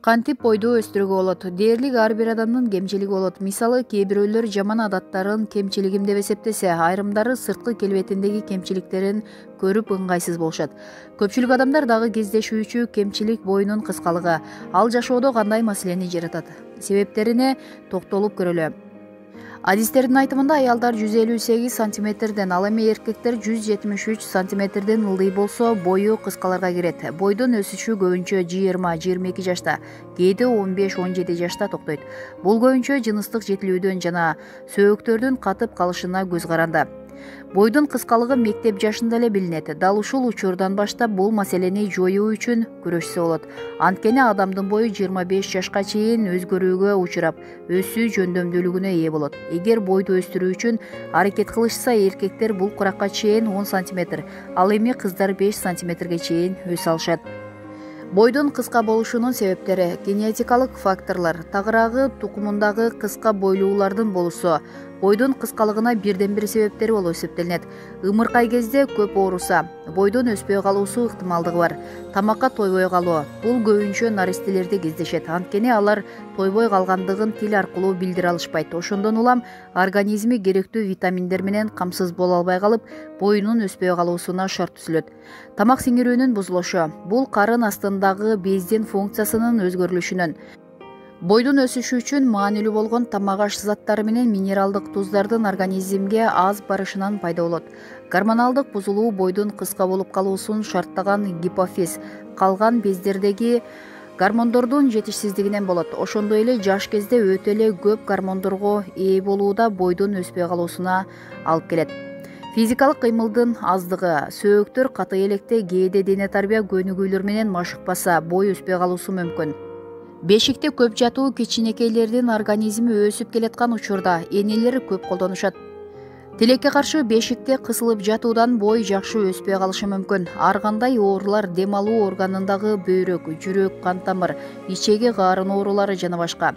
Кантип бойду өстүрүүгө болот. Дээрлик ар бир адамдын кемчилиги болот. Мисалы, кээ бирөөлөр жаман адаттарын кемчилигим деп эсептесе, айрымдары сырткы келбетиндеги кемчиликтерин көрүп ыңгайсыз болушат. Көпчүлүк адамдар дагы кездешүүчү кемчилик боюнун кыскалыгы. Ал жашоодо кандай маселени жаратат? Себептерине токтолуп көрөлү. Адистердин айтымында аялдар 158 сантиметрден, ал эми эркектер 173 сантиметрден ылдый болсо, бою кыскаларга кирет. Бойдун өсүшү көбүнчө 20-22 жашта, кээде 15-17 жашта токтойт. Бул көбүнчө жыныстык жетилүүдөн жана сөөктөрдүн катып калышына көз каранды. Бойдун кыскалыгы мектеп жашында эле билинет. Дал ушул учурдан баштап бул маселени жоюу үчүн күрөшсө болот. Анткени адамдын бою 25 жашка чейин өзгөрүүгө учурап, өсүү жөндөмдүүлүгүнө ээ болот. Эгер бойду өстүрүү үчүн аракет кылышса, эркектер бул куракка чейин 10 сантиметр, ал эми кыздар 5 сантиметрге чейин өсө алышат. Бойдун кыска болушунун себептери: генетикалык факторлор, тагыраагы тукумундагы кыска бойлуулардын болуусу бойдун кыскалыгына бирден бир себептери болуп эсептелинет. Ымыркай кезде көп ооруса, бойдун өспөй калуусу ыктымалдыгы бар. Тамакка тойбой калуу — бул көбүнчө наристелерде кездешет. Анткени алар тойбой калгандыгын тил аркылуу билдире алышпайт. Ошондон улам организми керектүү витаминдер менен камсыз боло албай калып, боюнун өспөй калуусуна шарт түзүлөт. Тамак сиңирүүнүн бузулушу — бул карын астындагы бездин функциясынын өзгөрүлүшүнөн, бойдун өсүшү үчүн маанилүү болгон тамак аш заттары менен минералдык туздардын организмге аз барышынан пайда болот. Гормоналдык бузулуу бойдун кыска болуп калуусун шарттаган гипофиз калган бездердеги гормондордун жетишсиздигинен болот. Ошондой эле жаш кезде өтө эле көп гормондорго ээ болуу да бойдун өспөй калуусуна алып келет. Физикалык кыймылдын аздыгы, сөөктөр каты электе, кээде дене тарбия көнүгүүлөр менен машыкпаса, бой өспөй калуусу мүмкүн. Бешикте көп жатуу кичинекейлердин организми өсүп келаткан учурда энелер көп колдонушат. Тилекке каршы бешикте кысылып жатуудан бой жакшы өспөй калышы мүмкүн. Ар кандай оорулар, дем алуу органындагы бөйрөк, жүрөк, кан тамыр, ичеги карын оорулары жана башка.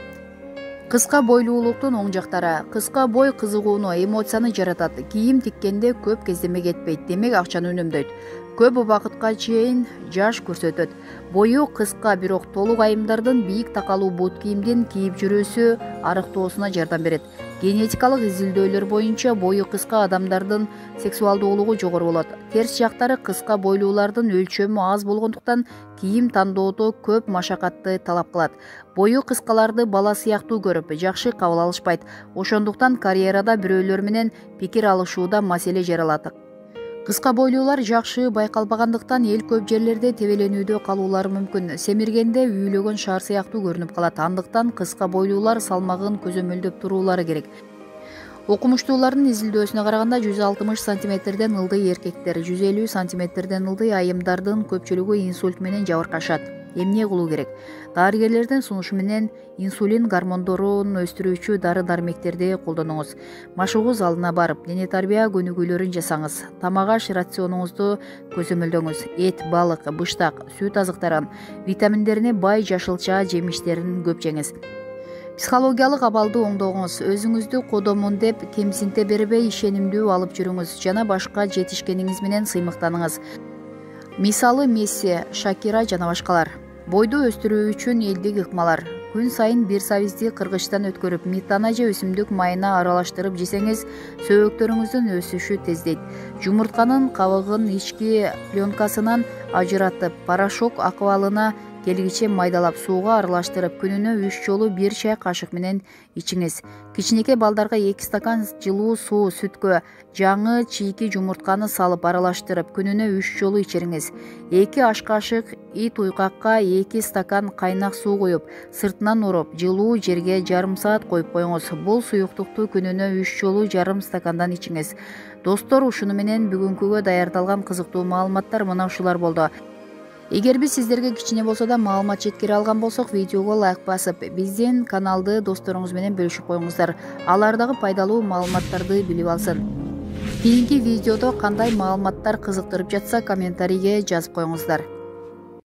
Кыска бойлуулуктун оң жактары: кыска бой кызыгууну, эмоцияны жаратат. Кийим тиккенде көп кездеме кетпейт, демек акчаны үнөмдөйт. Көп убакытка чейин жаш көрсөтөт. Бою кыска, бирок толук айымдардын бийик такалуу бут кийимдин кийип жүрүүсү арыктоосуна жардам берет. Генетикалык изилдөөлөр боюнча бою кыска адамдардын сексуалдуулугу жогору болот. Терс жактары: кыска бойлуулардын өлчөмү аз болгондуктан кийим тандоодо көп машакатты талап кылат. Бою кыскаларды бала сыяктуу көрүп, жакшы кабыл алышпайт. Ошондуктан карьерада бирөөлөр менен пикир алышууда маселе жаралат. Кыска бойлуулар жакшы байкалбагандыктан эл көп жерлерде тебеленүүдө калуулары мүмкүн. Семиргенде үйлөгөн шаар сыяктуу көрүнүп калат. Андыктан кыска бойлуулар салмагын көзөмөлдөп туруулары керек. Окумуштуулардын изилдөөсүнө караганда 160 сантиметрден ылдый эркектер, 150 сантиметрден ылдый айымдардын көпчүлүгү инсульт менен жабыркашат. Эмне кылуу керек? Дарыгерлердин сунушу менен инсулин гормондорун өстүрүүчү дары-дармектерди колдонуңуз. Машыгуу залына барып, дене тарбия көнүгүүлөрүн жасаңыз. Тамак аш рационуңузду көзөмөлдөңүз. Эт, балык, быштак, сүт азыктарын, витаминдерине бай жашылча жемиштерин көп жеңиз. Психологиялык абалды оңдоңуз. Өзүңүздү кодомун деп кемсинте бербей, ишенимдүү алып жүрүңүз жана башка жетишкениңиз менен сыймыктаныңыз. Мисалы, Месси, Шакира жана башкалар. Бойду өстүрүү үчүн элдик ыкмалар: күн сайын бир сабизди кыргычтан өткөрүп, митана же өсүмдүк майына аралаштырып жесеңиз, сөөктөрүңүздүн өсүшү тездейт. Жумуртканын кабыгын ички пленкасынан ажыратып, порошок акыбалына келгиче майдалап, сууга аралаштырып, күнүнө 3 жолу 1 чай кашык менен ичиңиз. Кичинекей балдарга 2 стакан жылуу суу, сүткө жаңы чийки жумуртканы салып аралаштырып, күнүнө 3 жолу ичириңиз. 2 аш кашык ит уйкакка 2 стакан кайнак суу коюп, сыртынан уруп, жылуу жерге жарым саат коюп коюңуз. Бул суюктукту күнүнө 3 жолу жарым стакандан ичиңиз. Достор, ушуну менен бүгүнкүгө даярдалган кызыктуу маалыматтар мына ушулар болду. Эгер биз сиздерге кичине болсо да маалымат жеткире алган болсок, видеого лайк басып, биздин каналды досторуңуз менен бөлүшүп коюңуздар. Алар дагы пайдалуу маалыматтарды билип алсын. Кийинки видеодо кандай маалыматтар кызыктырып жатса, комментарийге жазып коюңуздар.